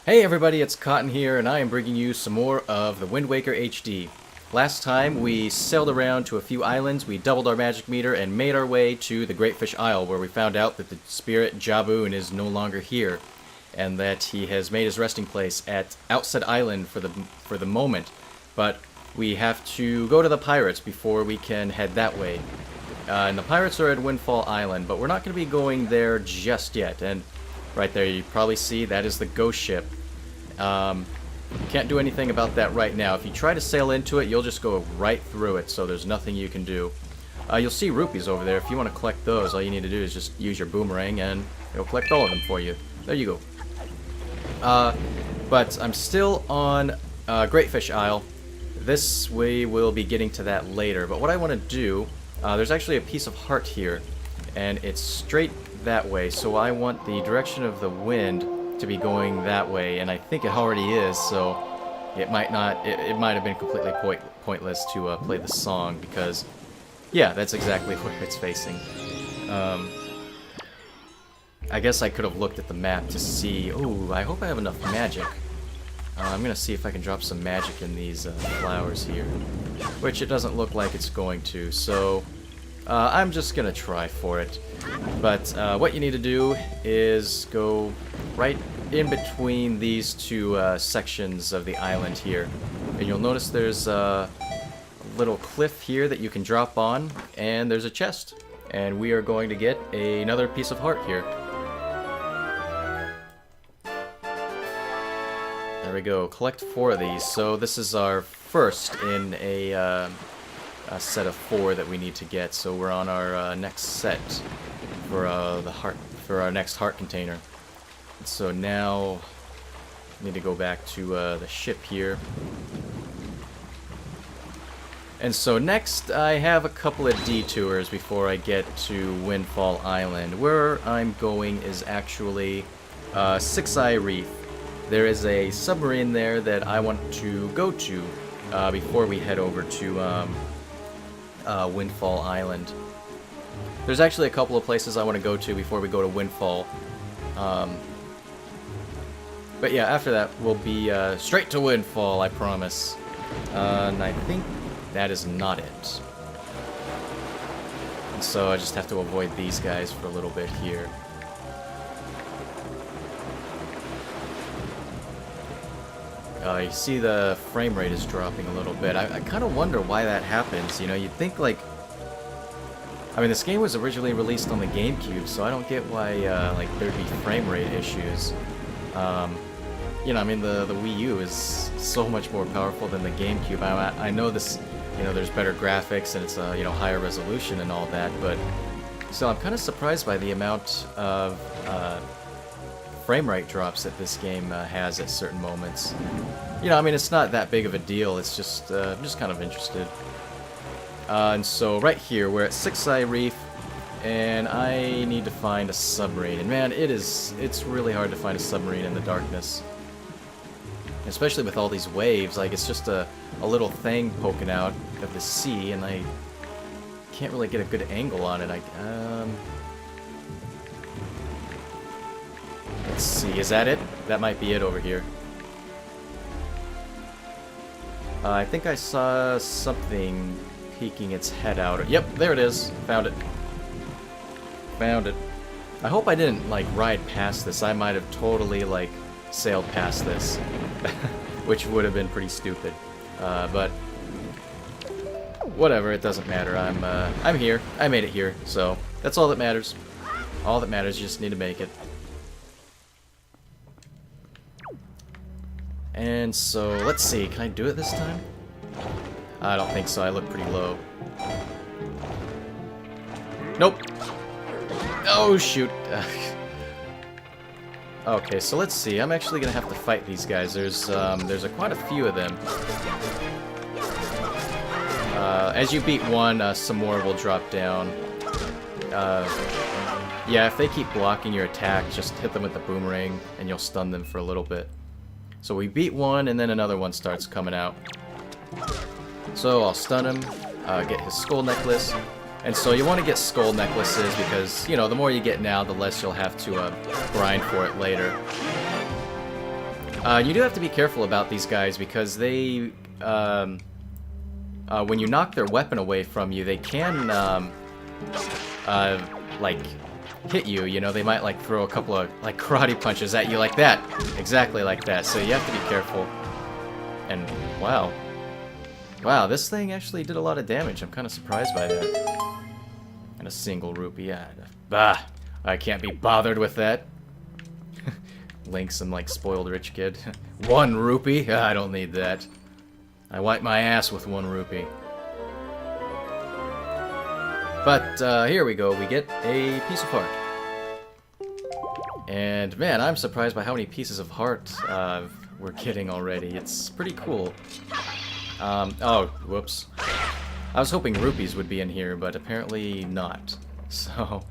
Hey everybody, it's Cotton here, and I am bringing you some more of the Wind Waker HD. Last time we sailed around to a few islands, we doubled our magic meter, and made our way to the Great Fish Isle, where we found out that the spirit Jaboon is no longer here, and that he has made his resting place at Outset Island for the moment. But we have to go to the pirates before we can head that way. And the pirates are at Windfall Island, but we're not going to be going there just yet. And right there, you probably see that is the ghost ship. Can't do anything about that right now. If you try to sail into it, you'll just go right through it, so there's nothing you can do. You'll see rupees over there. If you want to collect those, all you need to do is just use your boomerang, and it'll collect all of them for you. There you go. But I'm still on Great Fish Isle. This we will be getting to that later. But what I want to do, there's actually a piece of heart here, and it's straight that way, so I want the direction of the wind to be going that way, and I think it already is, so it might not, it might have been completely pointless to play the song, because yeah, that's exactly where it's facing. I guess I could have looked at the map to see. Oh, I hope I have enough magic. I'm gonna see if I can drop some magic in these flowers here, which it doesn't look like it's going to, so I'm just gonna try for it. But what you need to do is go right in between these two sections of the island here, and you'll notice there's a little cliff here that you can drop on, and there's a chest, and we are going to get another piece of heart here. There we go. Collect 4 of these. So this is our first in a set of 4 that we need to get. So we're on our next set for the heart, for our next heart container. So now I need to go back to the ship here. And so next I have a couple of detours before I get to Windfall Island. Where I'm going is actually Six Eye Reef. There is a submarine there that I want to go to before we head over to Windfall Island. There's actually a couple of places I want to go to before we go to Windfall. But yeah, after that we'll be straight to Windfall, I promise. And I think that is not it. And so I just have to avoid these guys for a little bit here. You see the frame rate is dropping a little bit. I kind of wonder why that happens. You know, you'd think, like, I mean, this game was originally released on the GameCube, so I don't get why like there'd be frame rate issues. You know, I mean, the Wii U is so much more powerful than the GameCube. I know this, you know, there's better graphics and it's you know, higher resolution and all that, but so I'm kind of surprised by the amount of frame rate drops that this game has at certain moments. You know, I mean, it's not that big of a deal. It's just I'm just kind of interested. And so right here, we're at Six Eye Reef, and I need to find a submarine. And man, it's really hard to find a submarine in the darkness, especially with all these waves. Like, it's just a little thing poking out of the sea, and I can't really get a good angle on it. Let's see, is that it? That might be it over here. I think I saw something peeking its head out. Yep, there it is. Found it. Found it. I hope I didn't, like, ride past this. I might have totally, like, sailed past this. Which would have been pretty stupid. But whatever, it doesn't matter. I'm here. I made it here, so that's all that matters. All that matters, you just need to make it. And so, let's see, can I do it this time? I don't think so, I look pretty low. Nope! Oh, shoot! Okay, so let's see, I'm actually gonna have to fight these guys. There's quite a few of them. As you beat one, some more will drop down. Yeah, if they keep blocking your attack, just hit them with the boomerang, and you'll stun them for a little bit. So we beat one, and then another one starts coming out. So I'll stun him, get his skull necklace. And so you want to get skull necklaces because, you know, the more you get now, the less you'll have to grind for it later. You do have to be careful about these guys because they, when you knock their weapon away from you, they can, like, hit you, you know, they might, like, throw a couple of, like, karate punches at you like that. Exactly like that, so you have to be careful. And, wow. Wow, this thing actually did a lot of damage. I'm kind of surprised by that. And a single rupee, yeah. Bah! I can't be bothered with that. Link's some, like, spoiled rich kid. 1 rupee? I don't need that. I wipe my ass with 1 rupee. But, here we go. We get a piece of heart. And, man, I'm surprised by how many pieces of heart we're getting already. It's pretty cool. Oh, whoops. I was hoping rupees would be in here, but apparently not. So,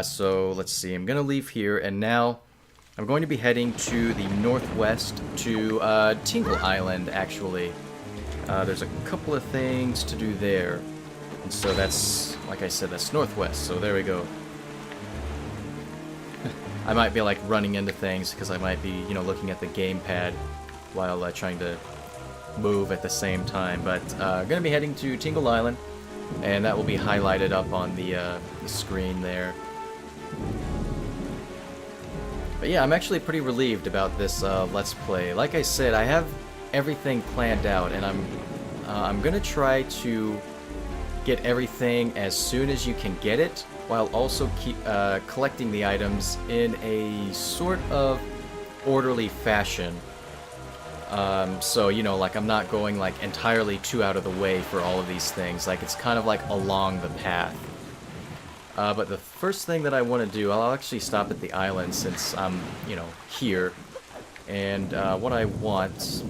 so let's see. I'm gonna leave here, and now I'm going to be heading to the northwest to Tingle Island, actually. There's a couple of things to do there. And so that's, like I said, that's northwest, so there we go. I might be like running into things because I might be, you know, looking at the gamepad while trying to move at the same time. But I'm going to be heading to Tingle Island, and that will be highlighted up on the screen there. But yeah, I'm actually pretty relieved about this Let's Play. Like I said, I have everything planned out, and I'm gonna try to get everything as soon as you can get it, while also keep collecting the items in a sort of orderly fashion. So, you know, like I'm not going like entirely too out of the way for all of these things. Like it's kind of like along the path. But the first thing that I want to do, I'll actually stop at the island since I'm, you know, here. And what I want...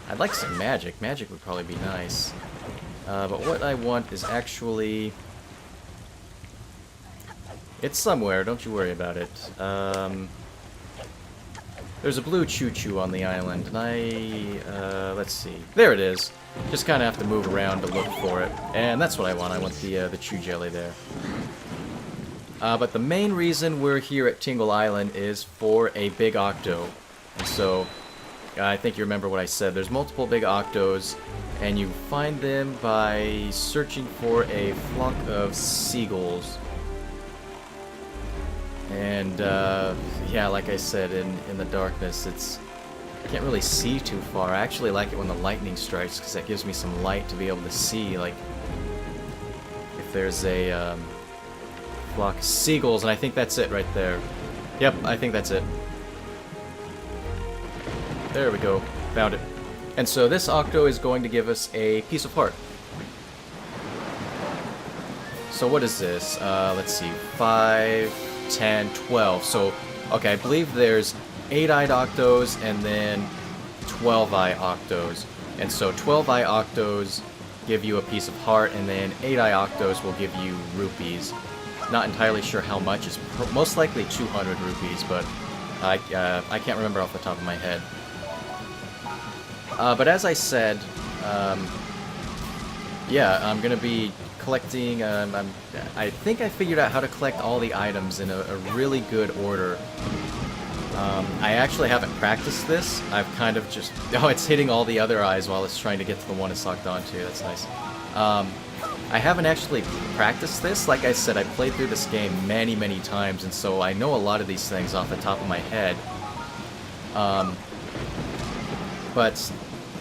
I'd like some magic. Magic would probably be nice. But what I want is actually... It's somewhere, don't you worry about it. There's a blue ChuChus on the island, and I... let's see. There it is. Just kind of have to move around to look for it. And that's what I want. I want the Chew Jelly there. But the main reason we're here at Tingle Island is for a big octo. And so, I think you remember what I said. There's multiple big octos, and you find them by searching for a flock of seagulls. And, yeah, like I said, in the darkness, I can't really see too far. I actually like it when the lightning strikes, because that gives me some light to be able to see, like, if there's a, flock of seagulls, and I think that's it right there. Yep, I think that's it. There we go. Found it. And so this octo is going to give us a piece of heart. So what is this? Let's see. 5, 10, 12. So, okay, I believe there's 8-eyed octos and then 12-eye octos. And so 12-eye octos give you a piece of heart, and then 8-eye octos will give you rupees. Not entirely sure how much. It's most likely 200 rupees, but I can't remember off the top of my head. But as I said, yeah, I'm gonna be collecting. I think I figured out how to collect all the items in a really good order. I actually haven't practiced this. I've kind of just... Oh, it's hitting all the other eyes while it's trying to get to the one it's locked onto. That's nice. I haven't actually practiced this. Like I said, I played through this game many, many times, and so I know a lot of these things off the top of my head. But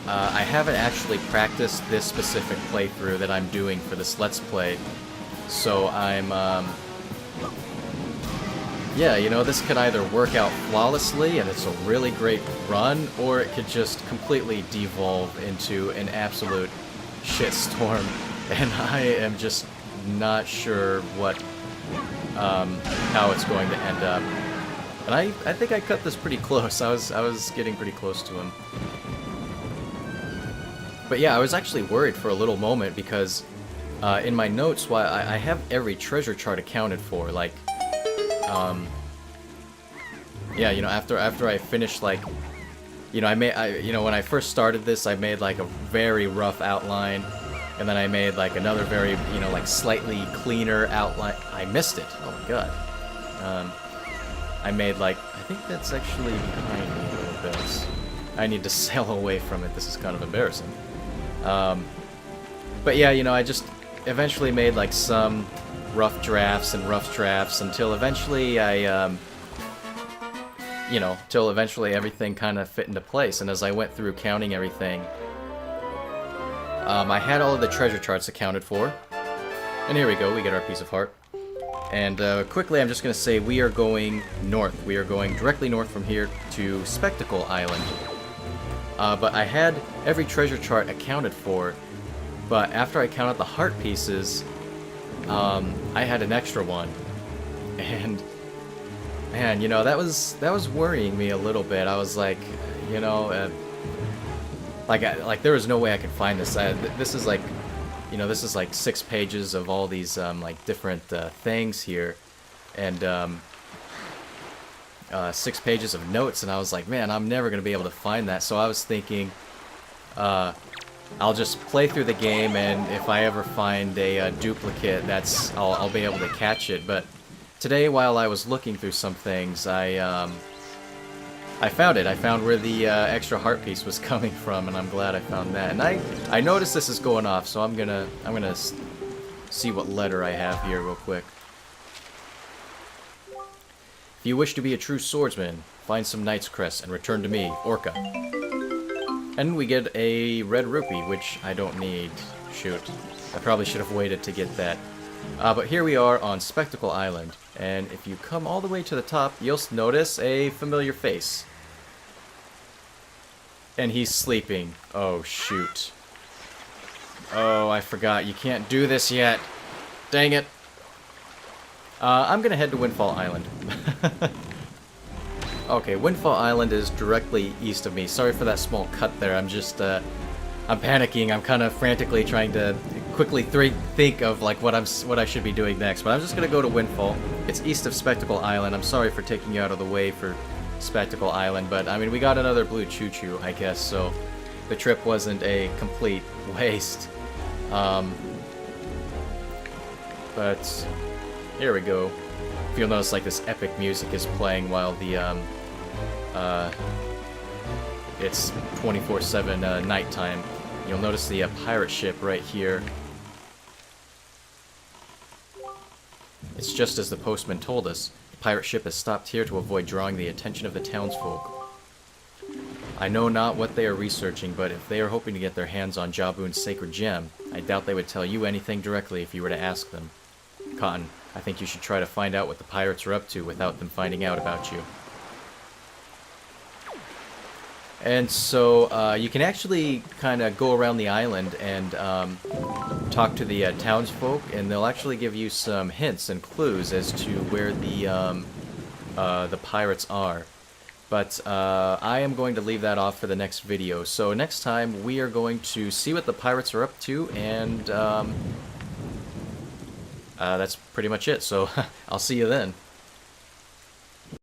I haven't actually practiced this specific playthrough that I'm doing for this Let's Play. So I'm... yeah, you know, this could either work out flawlessly and it's a really great run, or it could just completely devolve into an absolute shitstorm, and I am just not sure what, how it's going to end up. And I think I cut this pretty close. I was getting pretty close to him. But yeah, I was actually worried for a little moment because in my notes, while I have every treasure chart accounted for, like, yeah, you know, after I finished, like, you know, when I first started this, I made like a very rough outline, and then I made like another very, you know, like slightly cleaner outline. I missed it. Oh my god. I made like, I think that's actually behind me a little bit. I need to sail away from it. This is kind of embarrassing. But yeah, you know, I just eventually made like some rough drafts until eventually till eventually everything kind of fit into place. And as I went through counting everything, I had all of the treasure charts accounted for. And here we go, we get our piece of heart. And quickly, I'm just going to say we are going north. We are going directly north from here to Spectacle Island. But I had every treasure chart accounted for, but after I counted the heart pieces, I had an extra one. And man, you know, that was worrying me a little bit. I was like, you know, like there was no way I could find this. This is like, you know, this is like 6 pages of all these like different things here, and 6 pages of notes, and I was like, man, I'm never gonna be able to find that. So I was thinking, I'll just play through the game, and if I ever find a duplicate, I'll be able to catch it. But today, while I was looking through some things, I found it. I found where the extra heart piece was coming from, and I'm glad I found that. And I noticed this is going off, so I'm gonna see what letter I have here real quick. If you wish to be a true swordsman, find some knight's crest and return to me, Orca. And we get a red rupee, which I don't need. Shoot, I probably should have waited to get that. But here we are on Spectacle Island, and if you come all the way to the top, you'll notice a familiar face. And he's sleeping. Oh, shoot. Oh, I forgot. You can't do this yet. Dang it. I'm gonna head to Windfall Island. Okay, Windfall Island is directly east of me. Sorry for that small cut there. I'm just, I'm panicking. I'm kind of frantically trying to quickly think of like what I should be doing next. But I'm just gonna go to Windfall. It's east of Spectacle Island. I'm sorry for taking you out of the way for Spectacle Island, but I mean, we got another blue ChuChus, I guess, so the trip wasn't a complete waste. But here we go. If you'll notice, like, this epic music is playing while the it's 24/7 nighttime. You'll notice the pirate ship right here. It's just as the postman told us. The pirate ship has stopped here to avoid drawing the attention of the townsfolk. I know not what they are researching, but if they are hoping to get their hands on Jaboon's sacred gem, I doubt they would tell you anything directly if you were to ask them. Cotton, I think you should try to find out what the pirates are up to without them finding out about you. And so you can actually kind of go around the island and talk to the townsfolk, and they'll actually give you some hints and clues as to where the pirates are. But I am going to leave that off for the next video. So next time we are going to see what the pirates are up to, and that's pretty much it. So I'll see you then.